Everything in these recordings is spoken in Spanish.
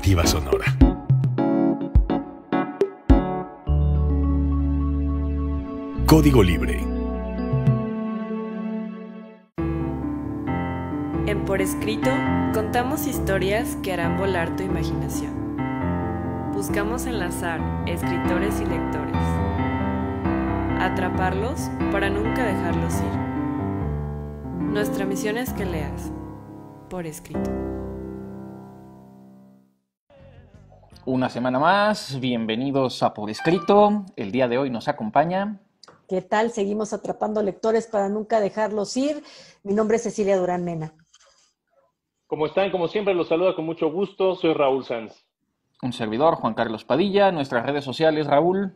Alternativa Sonora. Código Libre. En Por Escrito, contamos historias que harán volar tu imaginación. Buscamos enlazar escritores y lectores. Atraparlos para nunca dejarlos ir. Nuestra misión es que leas Por Escrito. Una semana más, bienvenidos a Por Escrito. El día de hoy nos acompaña... ¿Qué tal? Seguimos atrapando lectores para nunca dejarlos ir. Mi nombre es Cecilia Durán Mena. ¿Cómo están? Como siempre, los saluda con mucho gusto. Soy Raúl Sanz. Un servidor, Juan Carlos Padilla. Nuestras redes sociales, Raúl.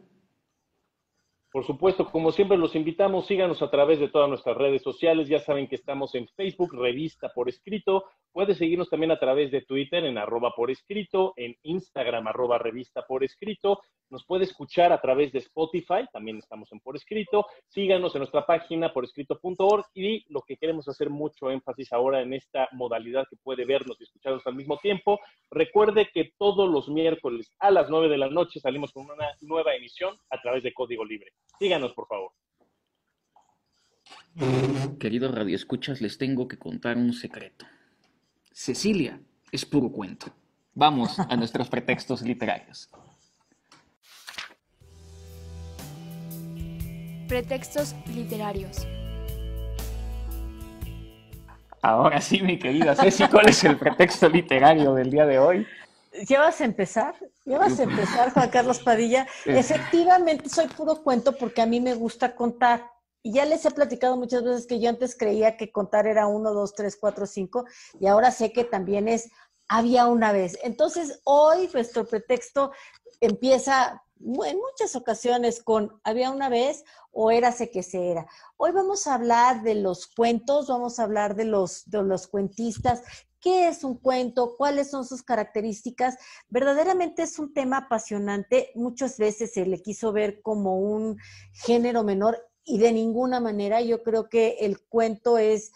Por supuesto, como siempre, los invitamos, síganos a través de todas nuestras redes sociales. Ya saben que estamos en Facebook, Revista Por Escrito. Puedes seguirnos también a través de Twitter en @porescrito, en Instagram @revista por escrito. Nos puede escuchar a través de Spotify, también estamos en Por Escrito. Síganos en nuestra página porescrito.org y lo que queremos hacer mucho énfasis ahora en esta modalidad que puede vernos y escucharnos al mismo tiempo. Recuerde que todos los miércoles a las 9 de la noche salimos con una nueva emisión a través de Código Libre. Síganos, por favor. Queridos radioescuchas, les tengo que contar un secreto. Cecilia es puro cuento. Vamos a nuestros pretextos literarios. Pretextos literarios. Ahora sí, mi querida Ceci, ¿cuál es el pretexto literario del día de hoy? ¿Ya vas a empezar? Juan Carlos Padilla. Efectivamente, soy puro cuento porque a mí me gusta contar. Y ya les he platicado muchas veces que yo antes creía que contar era 1, 2, 3, 4, 5, y ahora sé que también es había una vez. Entonces, hoy nuestro pretexto empieza en muchas ocasiones con había una vez o érase que se era. Hoy vamos a hablar de los cuentos, vamos a hablar de los cuentistas. ¿Qué es un cuento? ¿Cuáles son sus características? Verdaderamente es un tema apasionante. Muchas veces se le quiso ver como un género menor y de ninguna manera. Yo creo que el cuento es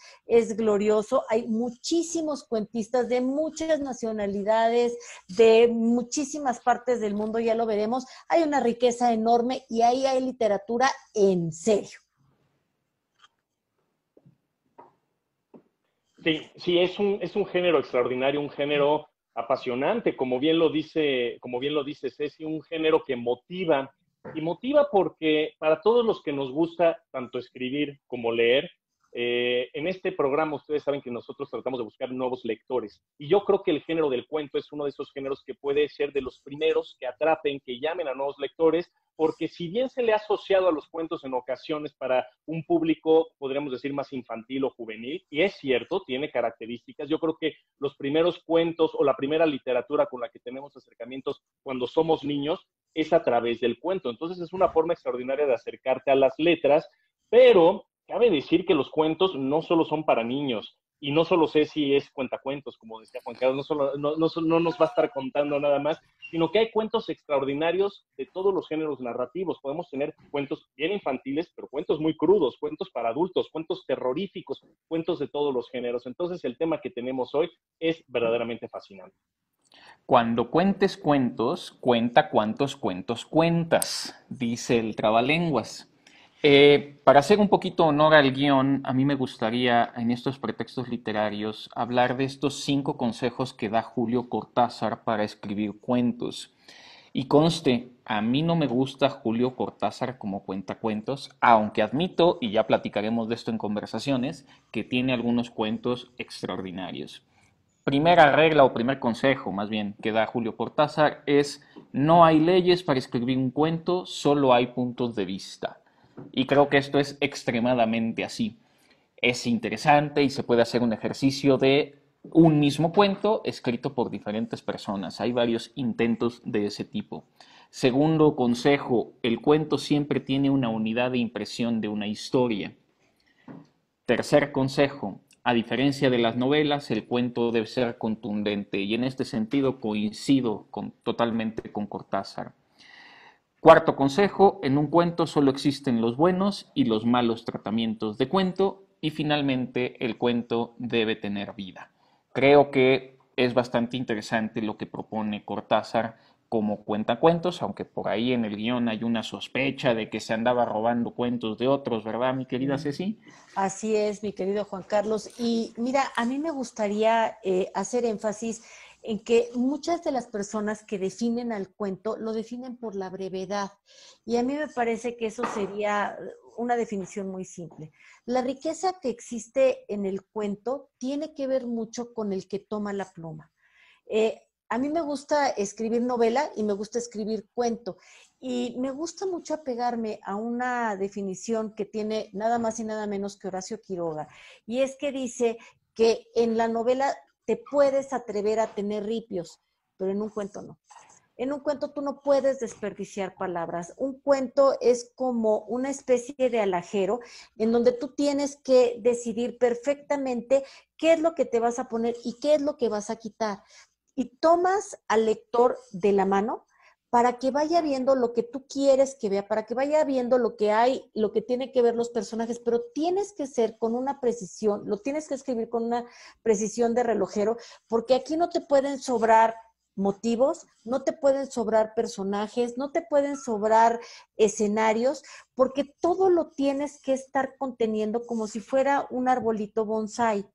glorioso. Hay muchísimos cuentistas de muchas nacionalidades, de muchísimas partes del mundo, ya lo veremos. Hay una riqueza enorme y ahí hay literatura en serio. Sí, es un género extraordinario, un género apasionante, como bien lo dice Ceci, un género que motiva, y motiva porque para todos los que nos gusta tanto escribir como leer, en este programa ustedes saben que nosotros tratamos de buscar nuevos lectores, y yo creo que el género del cuento es uno de esos géneros que puede ser de los primeros que atrapen, que llamen a nuevos lectores, porque si bien se le ha asociado a los cuentos en ocasiones para un público, podríamos decir, más infantil o juvenil, y es cierto, tiene características, yo creo que los primeros cuentos o la primera literatura con la que tenemos acercamientos cuando somos niños es a través del cuento. Entonces es una forma extraordinaria de acercarte a las letras, pero cabe decir que los cuentos no solo son para niños, y no solo sé si es cuentacuentos, como decía Juan Carlos, no nos va a estar contando nada más, sino que hay cuentos extraordinarios de todos los géneros narrativos. Podemos tener cuentos bien infantiles, pero cuentos muy crudos, cuentos para adultos, cuentos terroríficos, cuentos de todos los géneros. Entonces el tema que tenemos hoy es verdaderamente fascinante. Cuando cuentes cuentos, cuenta cuántos cuentos cuentas, dice el trabalenguas. Para hacer un poquito honor al guión, a mí me gustaría en estos pretextos literarios hablar de estos 5 consejos que da Julio Cortázar para escribir cuentos. Y conste, a mí no me gusta Julio Cortázar como cuentacuentos, aunque admito, y ya platicaremos de esto en conversaciones, que tiene algunos cuentos extraordinarios. Primera regla o primer consejo, más bien, que da Julio Cortázar es: no hay leyes para escribir un cuento, solo hay puntos de vista. Y creo que esto es extremadamente así. Es interesante y se puede hacer un ejercicio de un mismo cuento escrito por diferentes personas. Hay varios intentos de ese tipo. Segundo consejo, el cuento siempre tiene una unidad de impresión de una historia. Tercer consejo, a diferencia de las novelas, el cuento debe ser contundente, y en este sentido coincido totalmente con Cortázar. Cuarto consejo, en un cuento solo existen los buenos y los malos tratamientos de cuento, y finalmente el cuento debe tener vida. Creo que es bastante interesante lo que propone Cortázar como cuentacuentos, aunque por ahí en el guión hay una sospecha de que se andaba robando cuentos de otros, ¿verdad, mi querida Ceci? Así es, mi querido Juan Carlos. Y mira, a mí me gustaría hacer énfasis en que muchas de las personas que definen al cuento lo definen por la brevedad. Y a mí me parece que eso sería una definición muy simple. La riqueza que existe en el cuento tiene que ver mucho con el que toma la pluma. A mí me gusta escribir novela y me gusta escribir cuento. Y me gusta mucho apegarme a una definición que tiene nada más y nada menos que Horacio Quiroga. Y es que dice que en la novela te puedes atrever a tener ripios, pero en un cuento no. En un cuento tú no puedes desperdiciar palabras. Un cuento es como una especie de alajero en donde tú tienes que decidir perfectamente qué es lo que te vas a poner y qué es lo que vas a quitar. Y tomas al lector de la mano para que vaya viendo lo que tú quieres que vea, para que vaya viendo lo que hay, lo que tiene que ver los personajes, pero tienes que ser con una precisión, lo tienes que escribir con una precisión de relojero, porque aquí no te pueden sobrar motivos, no te pueden sobrar personajes, no te pueden sobrar escenarios, porque todo lo tienes que estar conteniendo como si fuera un arbolito bonsai.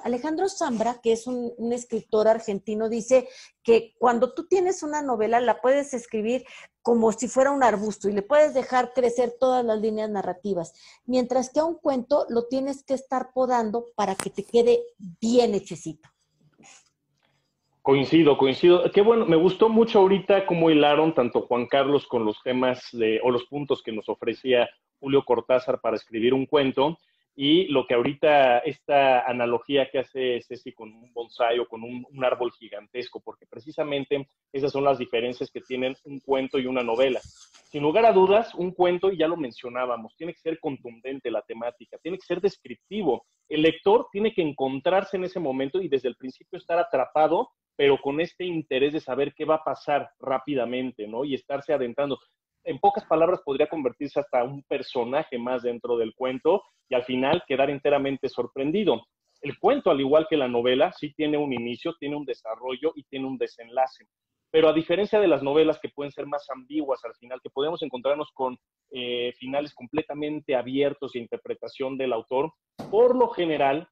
Alejandro Zambra, que es un escritor argentino, dice que cuando tú tienes una novela la puedes escribir como si fuera un arbusto y le puedes dejar crecer todas las líneas narrativas, mientras que a un cuento lo tienes que estar podando para que te quede bien hechecito. Coincido. Qué bueno, me gustó mucho ahorita cómo hilaron tanto Juan Carlos con los temas o los puntos que nos ofrecía Julio Cortázar para escribir un cuento y lo que ahorita esta analogía que hace Ceci con un bonsái o con un árbol gigantesco, porque precisamente esas son las diferencias que tienen un cuento y una novela. Sin lugar a dudas, un cuento, y ya lo mencionábamos, tiene que ser contundente la temática, tiene que ser descriptivo. El lector tiene que encontrarse en ese momento y desde el principio estar atrapado, pero con este interés de saber qué va a pasar rápidamente, ¿no? Y estarse adentrando. En pocas palabras, podría convertirse hasta un personaje más dentro del cuento y al final quedar enteramente sorprendido. El cuento, al igual que la novela, sí tiene un inicio, tiene un desarrollo y tiene un desenlace. Pero a diferencia de las novelas que pueden ser más ambiguas al final, que podemos encontrarnos con finales completamente abiertos e interpretación del autor, por lo general,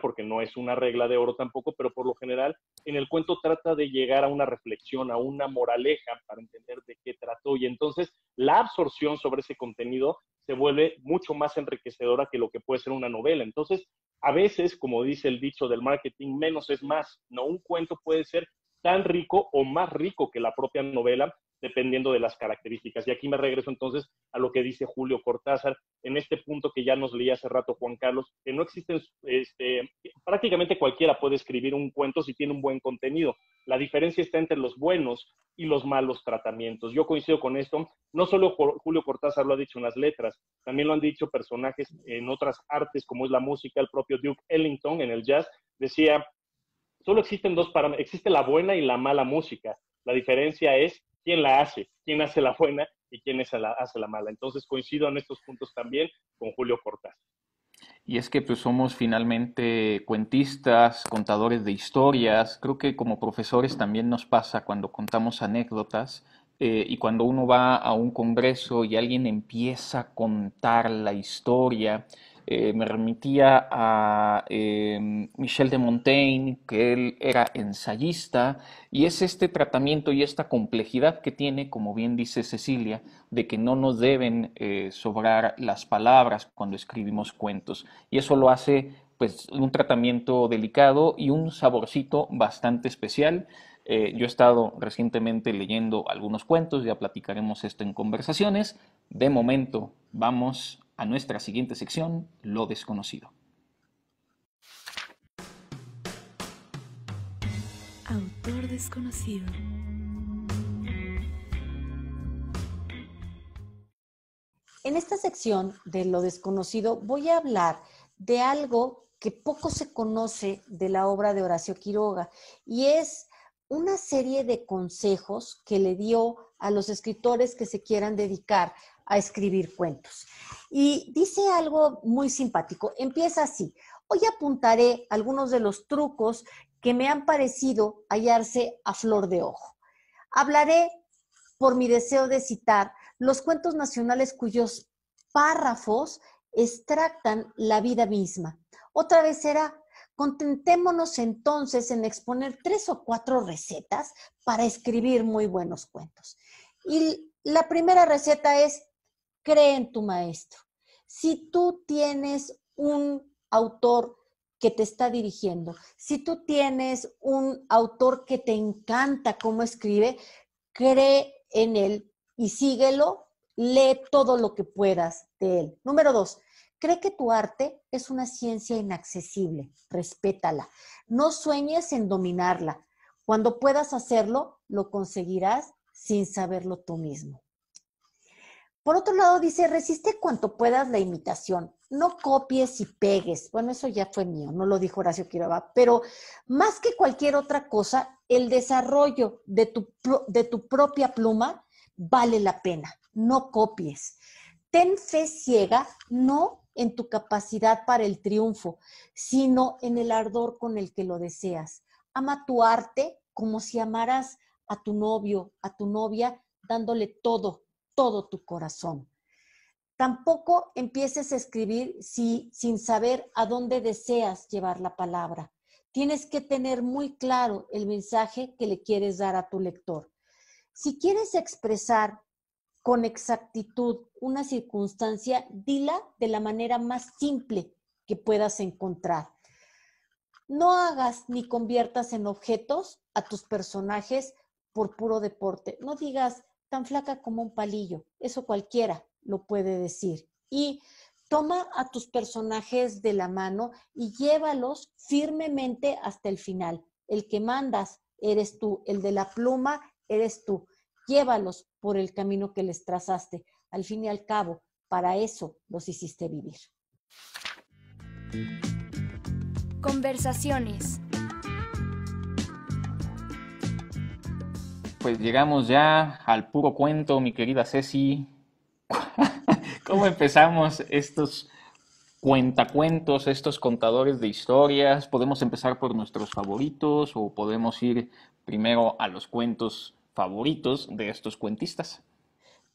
porque no es una regla de oro tampoco, pero por lo general, en el cuento trata de llegar a una reflexión, a una moraleja para entender de qué trató. Y entonces la absorción sobre ese contenido se vuelve mucho más enriquecedora que lo que puede ser una novela. Entonces, a veces, como dice el dicho del marketing, menos es más, ¿no? Un cuento puede ser tan rico o más rico que la propia novela, dependiendo de las características. Y aquí me regreso entonces a lo que dice Julio Cortázar, en este punto que ya nos leía hace rato Juan Carlos, que no existen, prácticamente cualquiera puede escribir un cuento si tiene un buen contenido. La diferencia está entre los buenos y los malos tratamientos. Yo coincido con esto, no solo Julio Cortázar lo ha dicho en las letras, también lo han dicho personajes en otras artes, como es la música, el propio Duke Ellington en el jazz, decía, solo existen dos parámetros, existe la buena y la mala música. La diferencia es quién la hace, quién hace la buena y quién hace la mala. Entonces coincido en estos puntos también con Julio Cortázar. Y es que pues somos finalmente cuentistas, contadores de historias. Creo que como profesores también nos pasa cuando contamos anécdotas y cuando uno va a un congreso y alguien empieza a contar la historia. Me remitía a Michel de Montaigne, que él era ensayista, y es este tratamiento y esta complejidad que tiene, como bien dice Cecilia, de que no nos deben sobrar las palabras cuando escribimos cuentos. Y eso lo hace pues un tratamiento delicado y un saborcito bastante especial. Yo he estado recientemente leyendo algunos cuentos, ya platicaremos esto en conversaciones. De momento, vamos a nuestra siguiente sección, lo desconocido. Autor desconocido. En esta sección de lo desconocido voy a hablar de algo que poco se conoce de la obra de Horacio Quiroga y es una serie de consejos que le dio a los escritores que se quieran dedicar a escribir cuentos. Y dice algo muy simpático, empieza así: Hoy apuntaré algunos de los trucos que me han parecido hallarse a flor de ojo. Hablaré, por mi deseo de citar, los cuentos nacionales cuyos párrafos extractan la vida misma. Otra vez será, contentémonos entonces en exponer 3 o 4 recetas para escribir muy buenos cuentos. Y la primera receta es, cree en tu maestro. Si tú tienes un autor que te está dirigiendo, si tú tienes un autor que te encanta cómo escribe, cree en él y síguelo, lee todo lo que puedas de él. Número 2, cree que tu arte es una ciencia inaccesible, respétala. No sueñes en dominarla. Cuando puedas hacerlo, lo conseguirás sin saberlo tú mismo. Por otro lado, dice, resiste cuanto puedas la imitación. No copies y pegues. Bueno, eso ya fue mío, no lo dijo Horacio Quiroga, pero más que cualquier otra cosa, el desarrollo de tu propia pluma vale la pena. No copies. Ten fe ciega, no en tu capacidad para el triunfo, sino en el ardor con el que lo deseas. Ama tu arte como si amaras a tu novio, a tu novia, dándole todo tu corazón. Tampoco empieces a escribir sin saber a dónde deseas llevar la palabra. Tienes que tener muy claro el mensaje que le quieres dar a tu lector. Si quieres expresar con exactitud una circunstancia, dila de la manera más simple que puedas encontrar. No hagas ni conviertas en objetos a tus personajes por puro deporte. No digas tan flaca como un palillo. Eso cualquiera lo puede decir. Y toma a tus personajes de la mano y llévalos firmemente hasta el final. El que mandas eres tú, el de la pluma eres tú. Llévalos por el camino que les trazaste. Al fin y al cabo, para eso los hiciste vivir. Conversaciones. Pues llegamos ya al puro cuento, mi querida Ceci. ¿Cómo empezamos estos cuentacuentos, estos contadores de historias? ¿Podemos empezar por nuestros favoritos o podemos ir primero a los cuentos favoritos de estos cuentistas?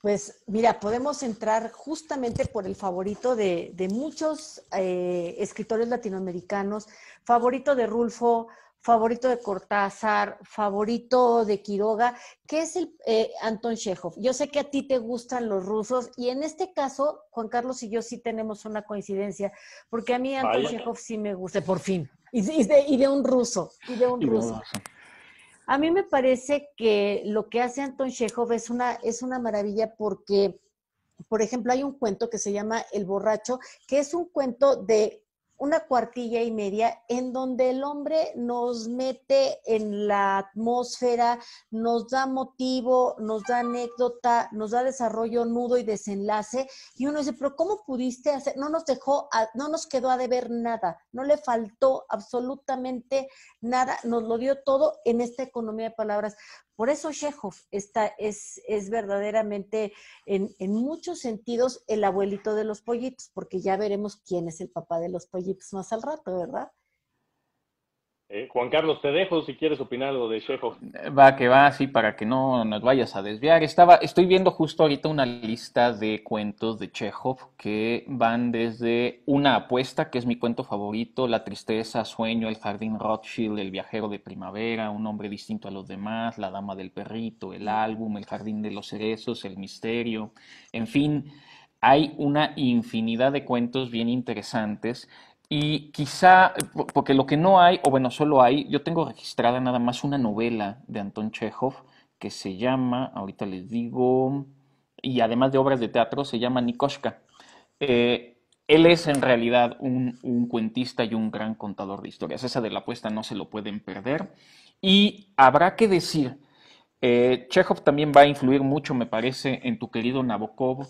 Pues mira, podemos entrar justamente por el favorito de muchos escritores latinoamericanos, favorito de Rulfo, favorito de Cortázar, favorito de Quiroga, que es el Anton Chekhov. Yo sé que a ti te gustan los rusos y en este caso, Juan Carlos y yo sí tenemos una coincidencia, porque a mí Anton Chekhov sí me gusta, por fin, y de un ruso, A mí me parece que lo que hace Anton Chekhov es una maravilla porque, por ejemplo, hay un cuento que se llama El borracho, que es un cuento de 1 cuartilla y media en donde el hombre nos mete en la atmósfera, nos da motivo, nos da anécdota, nos da desarrollo, nudo y desenlace, y uno dice, pero ¿cómo pudiste hacer? No nos quedó a deber nada, no le faltó absolutamente nada, nos lo dio todo en esta economía de palabras. Por eso Chekhov es verdaderamente, en muchos sentidos, el abuelito de los pollitos, porque ya veremos quién es el papá de los pollitos más al rato, ¿verdad? Juan Carlos, te dejo si quieres opinar algo de Chekhov. Va, que va, sí, para que no nos vayas a desviar. Estoy viendo justo ahorita una lista de cuentos de Chekhov que van desde Una apuesta, que es mi cuento favorito, La tristeza, Sueño, El jardín Rothschild, El viajero de primavera, Un hombre distinto a los demás, La dama del perrito, El álbum, El jardín de los cerezos, El misterio, en fin, hay una infinidad de cuentos bien interesantes. Y quizá, porque lo que no hay, o bueno, solo hay, yo tengo registrada nada más una novela de Anton Chekhov que se llama, ahorita les digo, y además de obras de teatro, se llama Nikoshka. Él es en realidad un cuentista y un gran contador de historias. Esa de la apuesta no se lo pueden perder. Y habrá que decir, Chekhov también va a influir mucho, me parece, en tu querido Nabokov.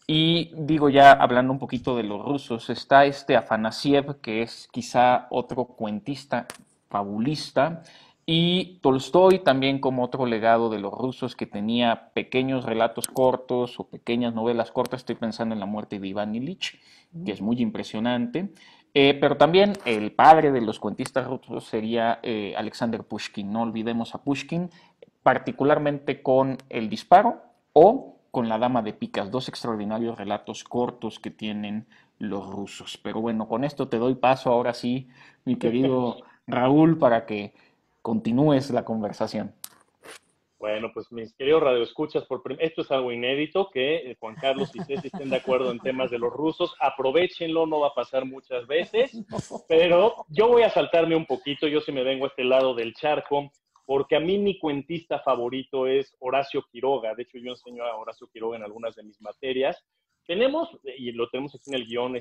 Y digo, ya hablando un poquito de los rusos, está Afanasiev, que es quizá otro cuentista fabulista, y Tolstoy también como otro legado de los rusos que tenía pequeños relatos cortos o pequeñas novelas cortas. Estoy pensando en La muerte de Iván Ilich, que es muy impresionante. Pero también el padre de los cuentistas rusos sería Alexander Pushkin. No olvidemos a Pushkin, particularmente con El disparo o con La dama de picas, dos extraordinarios relatos cortos que tienen los rusos. Pero bueno, con esto te doy paso ahora sí, mi querido Raúl, para que continúes la conversación. Bueno, pues mis queridos radioescuchas, esto es algo inédito, que Juan Carlos y Ceci estén de acuerdo en temas de los rusos. Aprovechenlo, no va a pasar muchas veces, pero yo voy a saltarme un poquito, yo sí me vengo a este lado del charco, porque a mí mi cuentista favorito es Horacio Quiroga. De hecho, yo enseño a Horacio Quiroga en algunas de mis materias. Tenemos, y lo tenemos aquí en el guión,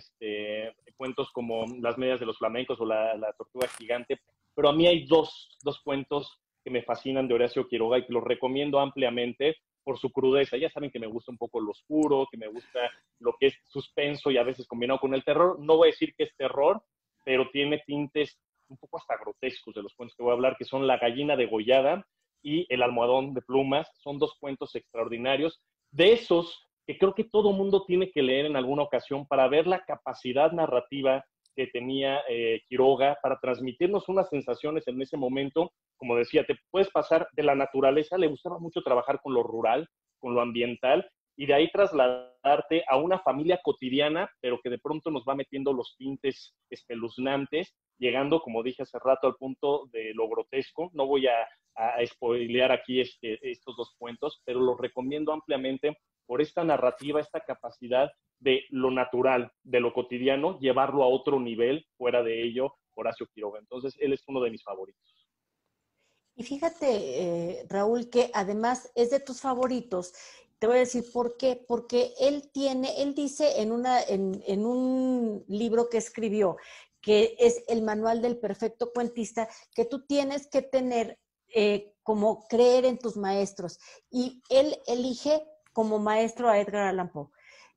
cuentos como Las medias de los flamencos o la tortuga gigante, pero a mí hay dos cuentos que me fascinan de Horacio Quiroga y que los recomiendo ampliamente por su crudeza. Ya saben que me gusta un poco lo oscuro, que me gusta lo que es suspenso y a veces combinado con el terror. No voy a decir que es terror, pero tiene tintes un poco hasta grotescos de los cuentos que voy a hablar, que son La gallina degollada y El almohadón de plumas. Son dos cuentos extraordinarios, de esos que creo que todo mundo tiene que leer en alguna ocasión para ver la capacidad narrativa que tenía Quiroga para transmitirnos unas sensaciones en ese momento. Como decía, te puedes pasar de la naturaleza, le gustaba mucho trabajar con lo rural, con lo ambiental, y de ahí trasladarte a una familia cotidiana, pero que de pronto nos va metiendo los tintes espeluznantes, llegando, como dije hace rato, al punto de lo grotesco. No voy a spoilear aquí estos dos cuentos, pero los recomiendo ampliamente por esta narrativa, esta capacidad de lo natural, de lo cotidiano, llevarlo a otro nivel, fuera de ello, Horacio Quiroga. Entonces, él es uno de mis favoritos. Y fíjate, Raúl, que además es de tus favoritos. Te voy a decir por qué. Porque él dice en un libro que escribió, que es el manual del perfecto cuentista, que tú tienes que tener como creer en tus maestros. Y él elige como maestro a Edgar Allan Poe.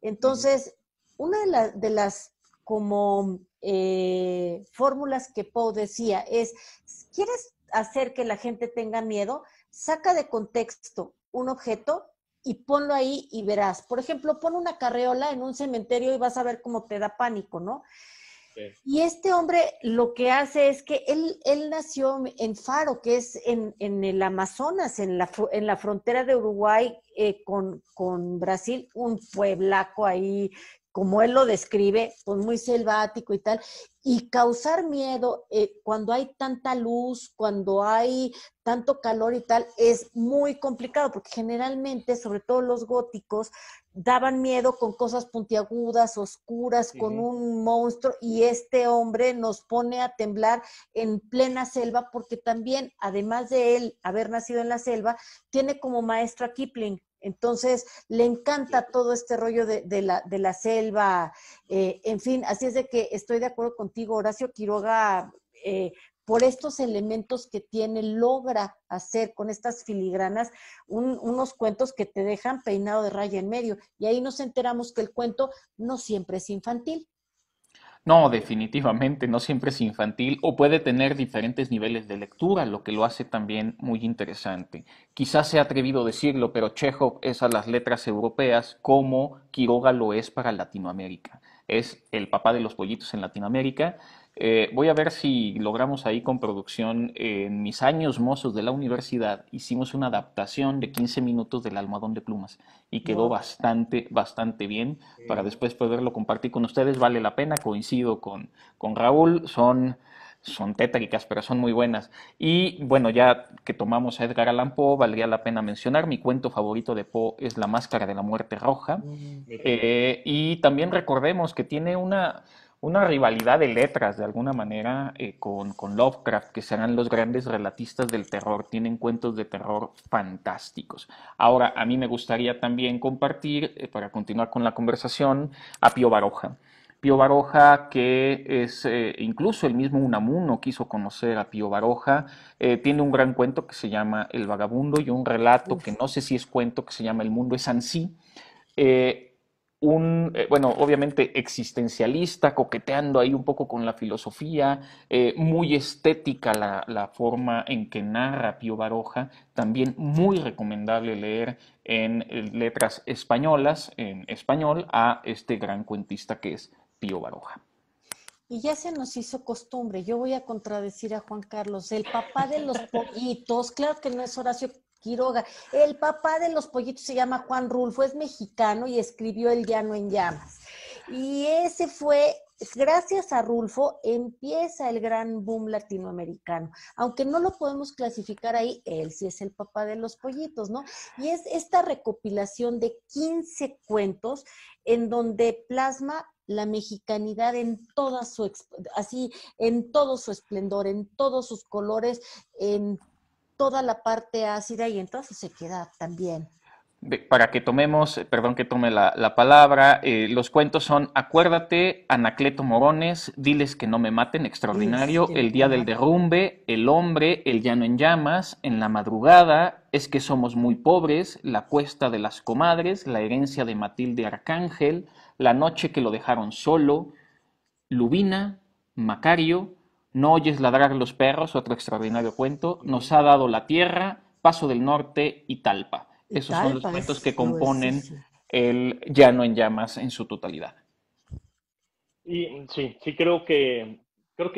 Entonces, una de las como fórmulas que Poe decía es, ¿quieres hacer que la gente tenga miedo? Saca de contexto un objeto y ponlo ahí y verás. Por ejemplo, pon una carreola en un cementerio y vas a ver cómo te da pánico, ¿no? Sí. Y este hombre lo que hace es que él nació en Faro, que es en el Amazonas, en la frontera de Uruguay con Brasil, un pueblaco ahí, como él lo describe, pues muy selvático y tal, y causar miedo cuando hay tanta luz, cuando hay tanto calor y tal, es muy complicado, porque generalmente, sobre todo los góticos, daban miedo con cosas puntiagudas, oscuras, con un monstruo, y este hombre nos pone a temblar en plena selva, porque también, además de él haber nacido en la selva, tiene como maestro a Kipling. Entonces, le encanta todo este rollo de la selva, en fin, así es de que estoy de acuerdo contigo, Horacio Quiroga, por estos elementos que tiene, logra hacer con estas filigranas unos cuentos que te dejan peinado de raya en medio, y ahí nos enteramos que el cuento no siempre es infantil. No, definitivamente, no siempre es infantil o puede tener diferentes niveles de lectura, lo que lo hace también muy interesante. Quizás sea atrevido decirlo, pero Chekhov es a las letras europeas como Quiroga lo es para Latinoamérica. Es el papá de los pollitos en Latinoamérica. Voy a ver si logramos ahí con producción. En mis años mozos de la universidad hicimos una adaptación de 15 minutos del Almohadón de Plumas y quedó bastante bien para después poderlo compartir con ustedes. Vale la pena, coincido con Raúl, son tétricas, pero son muy buenas. Y bueno, ya que tomamos a Edgar Allan Poe, valdría la pena mencionar, mi cuento favorito de Poe es La Máscara de la Muerte Roja. Y también recordemos que tiene una rivalidad de letras, de alguna manera, con Lovecraft, que serán los grandes relatistas del terror. Tienen cuentos de terror fantásticos. Ahora, a mí me gustaría también compartir, para continuar con la conversación, a Pío Baroja. Pío Baroja, que es, incluso el mismo Unamuno quiso conocer a Pío Baroja, tiene un gran cuento que se llama El Vagabundo y un relato que no sé si es cuento, que se llama El Mundo es Ansí. Bueno, obviamente existencialista, coqueteando ahí un poco con la filosofía, muy estética la forma en que narra Pío Baroja, también muy recomendable leer en letras españolas, en español, a este gran cuentista que es Pío Baroja. Y ya se nos hizo costumbre. Yo voy a contradecir a Juan Carlos. El papá de los pollitos, claro que no es Horacio Quiroga. El papá de los pollitos se llama Juan Rulfo, es mexicano y escribió El Llano en Llamas. Y ese fue, gracias a Rulfo, empieza el gran boom latinoamericano. Aunque no lo podemos clasificar ahí, él sí es el papá de los pollitos, ¿no? Y es esta recopilación de 15 cuentos en donde plasma la mexicanidad en toda su, así, en todo su esplendor, en todos sus colores, en toda la parte ácida y en toda su sequedad también. Para que tomemos, perdón que tome la palabra, los cuentos son Acuérdate, Anacleto Morones, Diles que no me maten, extraordinario, El día del derrumbe, El hombre, El llano en llamas, En la madrugada, Es que somos muy pobres, La cuesta de las comadres, La herencia de Matilde Arcángel, La noche que lo dejaron solo, Lubina, Macario, No oyes ladrar los perros, otro extraordinario cuento, Nos ha dado la tierra, Paso del Norte y Talpa. Esos son los cuentos que componen el Llano en Llamas en su totalidad. Y sí, creo que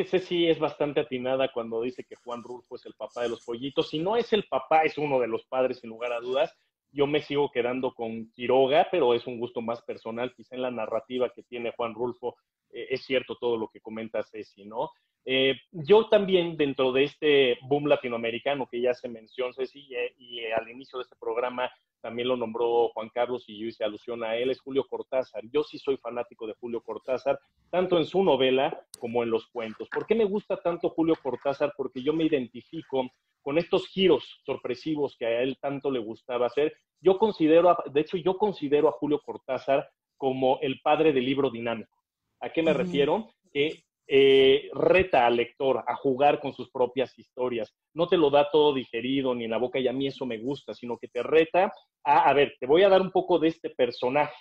Ceci es bastante atinada cuando dice que Juan Rulfo es el papá de los pollitos. Si no es el papá, es uno de los padres, sin lugar a dudas. Yo me sigo quedando con Quiroga, pero es un gusto más personal. Quizá en la narrativa que tiene Juan Rulfo es cierto todo lo que comenta Ceci, ¿no? Yo también, dentro de este boom latinoamericano que ya se mencionó, Ceci, y al inicio de este programa también lo nombró Juan Carlos y yo hice alusión a él, es Julio Cortázar. Yo sí soy fanático de Julio Cortázar, tanto en su novela como en los cuentos. ¿Por qué me gusta tanto Julio Cortázar? Porque yo me identifico con estos giros sorpresivos que a él tanto le gustaba hacer. De hecho, yo considero a Julio Cortázar como el padre del libro dinámico. ¿A qué me refiero? Que reta al lector a jugar con sus propias historias. No te lo da todo digerido ni en la boca, y a mí eso me gusta, sino que te reta a ver, te voy a dar un poco de este personaje.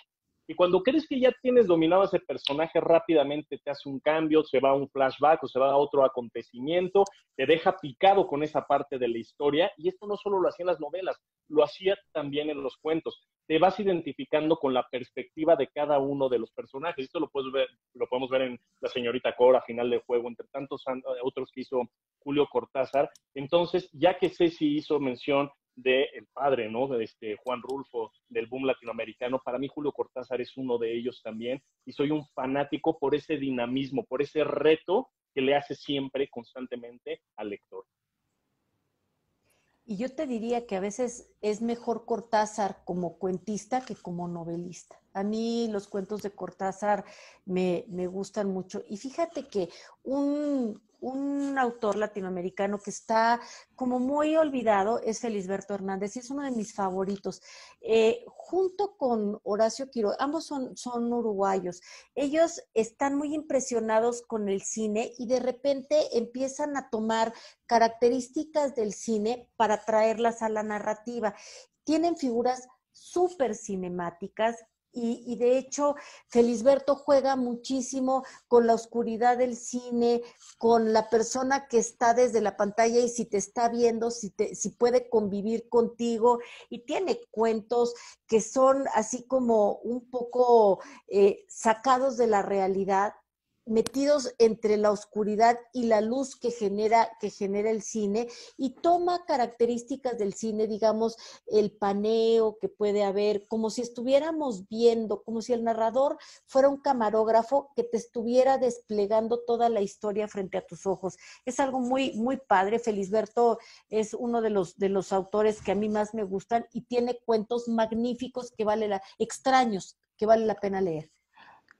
Y cuando crees que ya tienes dominado ese personaje, rápidamente te hace un cambio, se va a un flashback o se va a otro acontecimiento, te deja picado con esa parte de la historia, y esto no solo lo hacía en las novelas, lo hacía también en los cuentos. Te vas identificando con la perspectiva de cada uno de los personajes. Esto lo podemos ver en La señorita Cora, Final del juego, entre tantos otros que hizo Julio Cortázar. Entonces, ya que Ceci hizo mención del padre, ¿no? De Juan Rulfo, del boom latinoamericano, para mí Julio Cortázar es uno de ellos también, y soy un fanático por ese dinamismo, por ese reto que le hace siempre, constantemente, al lector. Y yo te diría que a veces es mejor Cortázar como cuentista que como novelista. A mí los cuentos de Cortázar me gustan mucho. Y fíjate que un autor latinoamericano que está como muy olvidado es Felisberto Hernández, y es uno de mis favoritos. Junto con Horacio Quiroga, ambos son uruguayos. Ellos están muy impresionados con el cine y de repente empiezan a tomar características del cine para traerlas a la narrativa. Tienen figuras súper cinemáticas. Y de hecho, Felisberto juega muchísimo con la oscuridad del cine, con la persona que está desde la pantalla y si te está viendo, si puede convivir contigo. Y tiene cuentos que son así como un poco sacados de la realidad, metidos entre la oscuridad y la luz que genera el cine, y toma características del cine, digamos, el paneo que puede haber, como si estuviéramos viendo, como si el narrador fuera un camarógrafo que te estuviera desplegando toda la historia frente a tus ojos. Es algo muy, muy padre. Felisberto es uno de los autores que a mí más me gustan y tiene cuentos magníficos extraños, que vale la pena leer.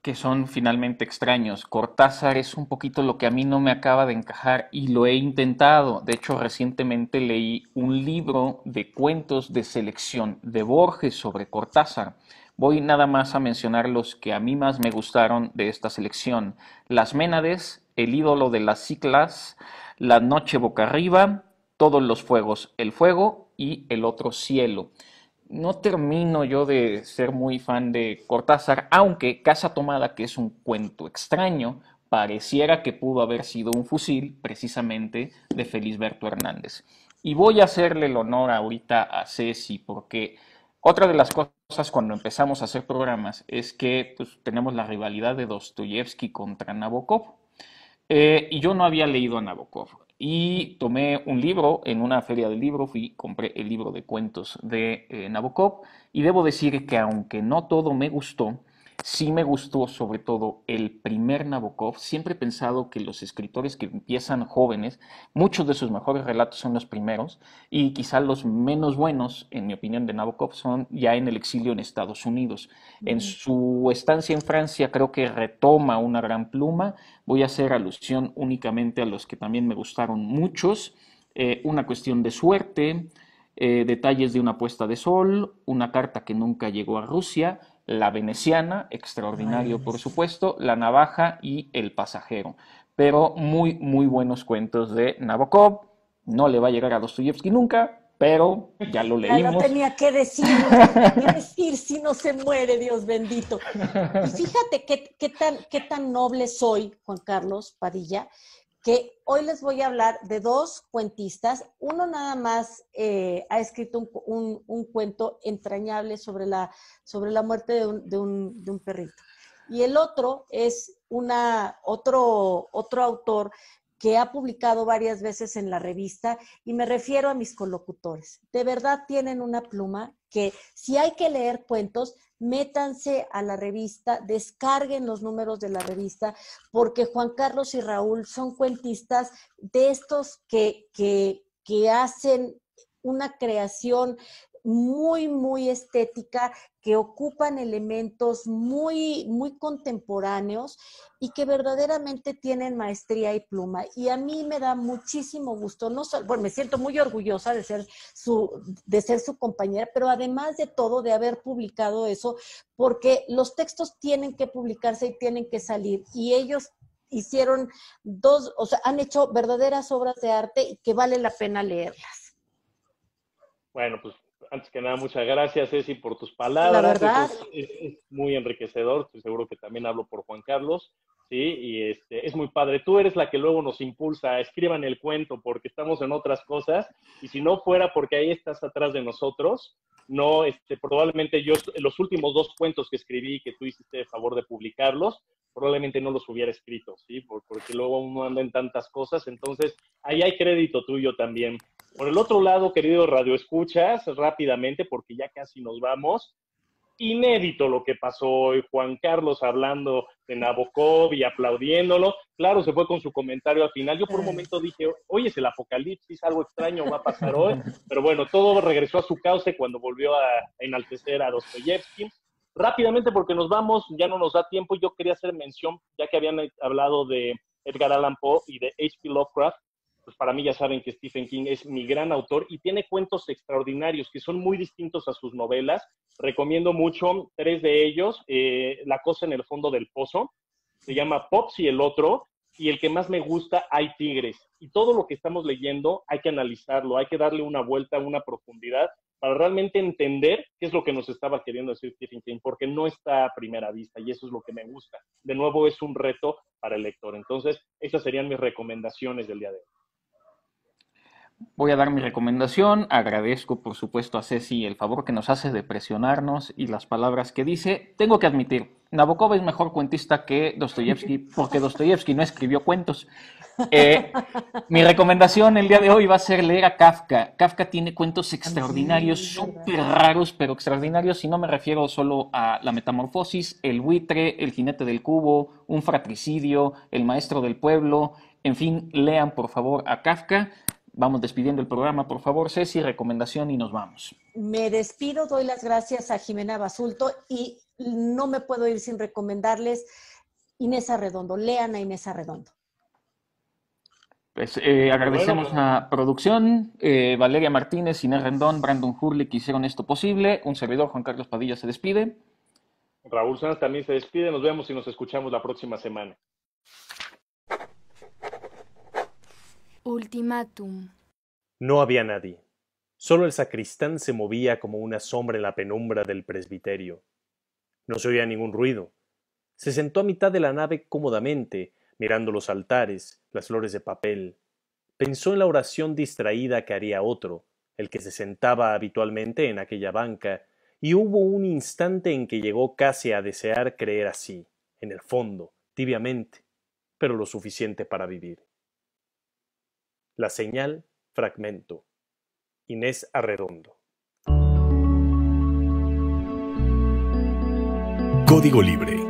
Que son finalmente extraños. Cortázar es un poquito lo que a mí no me acaba de encajar y lo he intentado. De hecho, recientemente leí un libro de cuentos de selección de Borges sobre Cortázar. Voy nada más a mencionar los que a mí más me gustaron de esta selección. Las Ménades, El ídolo de las ciclas, La noche boca arriba, Todos los fuegos, El fuego y El otro cielo. No termino yo de ser muy fan de Cortázar, aunque Casa Tomada, que es un cuento extraño, pareciera que pudo haber sido un fusil precisamente de Felisberto Hernández. Y voy a hacerle el honor ahorita a Ceci, porque otra de las cosas cuando empezamos a hacer programas es que pues, tenemos la rivalidad de Dostoyevsky contra Nabokov. Y yo no había leído a Nabokov. Y tomé un libro en una feria del libro, compré el libro de cuentos de Nabokov. Y debo decir que aunque no todo me gustó, sí me gustó sobre todo el primer Nabokov. Siempre he pensado que los escritores que empiezan jóvenes, muchos de sus mejores relatos son los primeros y quizá los menos buenos, en mi opinión, de Nabokov son ya en el exilio en Estados Unidos. En su estancia en Francia creo que retoma una gran pluma. Voy a hacer alusión únicamente a los que también me gustaron muchos. Una cuestión de suerte, detalles de una puesta de sol, una carta que nunca llegó a Rusia, la veneciana, extraordinario por supuesto, la navaja y el pasajero. Pero muy, muy buenos cuentos de Nabokov. No le va a llegar a Dostoyevsky nunca, pero ya lo Ya lo leímos. tenía que decir, lo tenía que decir, si no se muere, Dios bendito. Y fíjate qué tan noble soy, Juan Carlos Padilla, que hoy les voy a hablar de dos cuentistas. Uno nada más ha escrito un cuento entrañable sobre la muerte de un perrito. Y el otro es otro autor que ha publicado varias veces en la revista, y me refiero a mis colocutores. De verdad tienen una pluma que, si hay que leer cuentos, métanse a la revista, descarguen los números de la revista, porque Juan Carlos y Raúl son cuentistas de estos que hacen una creación muy, muy estética, que ocupan elementos muy, muy contemporáneos y que verdaderamente tienen maestría y pluma. Y a mí me da muchísimo gusto, bueno, me siento muy orgullosa de ser su compañera, pero además de todo, de haber publicado eso, porque los textos tienen que publicarse y tienen que salir. Y ellos hicieron han hecho verdaderas obras de arte y que vale la pena leerlas. Bueno, pues antes que nada, muchas gracias, Ceci, por tus palabras. La verdad. Es muy enriquecedor. Estoy seguro que también hablo por Juan Carlos, ¿sí? Y es muy padre. Tú eres la que luego nos impulsa, escriban el cuento, porque estamos en otras cosas. Y si no fuera porque ahí estás atrás de nosotros, no, probablemente yo, los últimos 2 cuentos que escribí, que tú hiciste el favor de publicarlos, probablemente no los hubiera escrito, ¿sí? Porque luego uno anda en tantas cosas. Entonces, ahí hay crédito tuyo también. Por el otro lado, querido Radio Escuchas, rápidamente, porque ya casi nos vamos, inédito lo que pasó hoy, Juan Carlos hablando de Nabokov y aplaudiéndolo. Claro, se fue con su comentario al final. Yo por un momento dije, oye, es el apocalipsis, algo extraño va a pasar hoy. Pero bueno, todo regresó a su cauce cuando volvió a enaltecer a Dostoyevsky. Rápidamente, porque nos vamos, ya no nos da tiempo, yo quería hacer mención, ya que habían hablado de Edgar Allan Poe y de H.P. Lovecraft. Pues para mí ya saben que Stephen King es mi gran autor y tiene cuentos extraordinarios que son muy distintos a sus novelas. Recomiendo mucho 3 de ellos. La cosa en el fondo del pozo, se llama Pops y el otro, y el que más me gusta, Hay tigres. Y todo lo que estamos leyendo hay que analizarlo, hay que darle una vuelta, una profundidad, para realmente entender qué es lo que nos estaba queriendo decir Stephen King, porque no está a primera vista, y eso es lo que me gusta. De nuevo, es un reto para el lector. Entonces, esas serían mis recomendaciones del día de hoy. Voy a dar mi recomendación. Agradezco, por supuesto, a Ceci el favor que nos hace de presionarnos y las palabras que dice. Tengo que admitir, Nabokov es mejor cuentista que Dostoyevsky, porque Dostoyevsky no escribió cuentos. Mi recomendación el día de hoy va a ser leer a Kafka. Kafka tiene cuentos extraordinarios, súper raros, pero extraordinarios, y no me refiero solo a La Metamorfosis, El buitre, El jinete del cubo, Un fratricidio, El maestro del pueblo. En fin, lean por favor a Kafka. Vamos despidiendo el programa, por favor, Ceci, recomendación y nos vamos. Me despido, doy las gracias a Jimena Basulto y no me puedo ir sin recomendarles Inés Arredondo. Lean a Inés Arredondo. Pues agradecemos a producción, Valeria Martínez, Inés Rendón, Brandon Hurley que hicieron esto posible. Un servidor, Juan Carlos Padilla, se despide. Raúl Sanz también se despide. Nos vemos y nos escuchamos la próxima semana. Ultimátum. No había nadie. Solo el sacristán se movía como una sombra en la penumbra del presbiterio. No se oía ningún ruido. Se sentó a mitad de la nave cómodamente, mirando los altares, las flores de papel. Pensó en la oración distraída que haría otro, el que se sentaba habitualmente en aquella banca, y hubo un instante en que llegó casi a desear creer así, en el fondo, tibiamente. pero lo suficiente para vivir. La señal, fragmento. Inés Arredondo. Código Libre.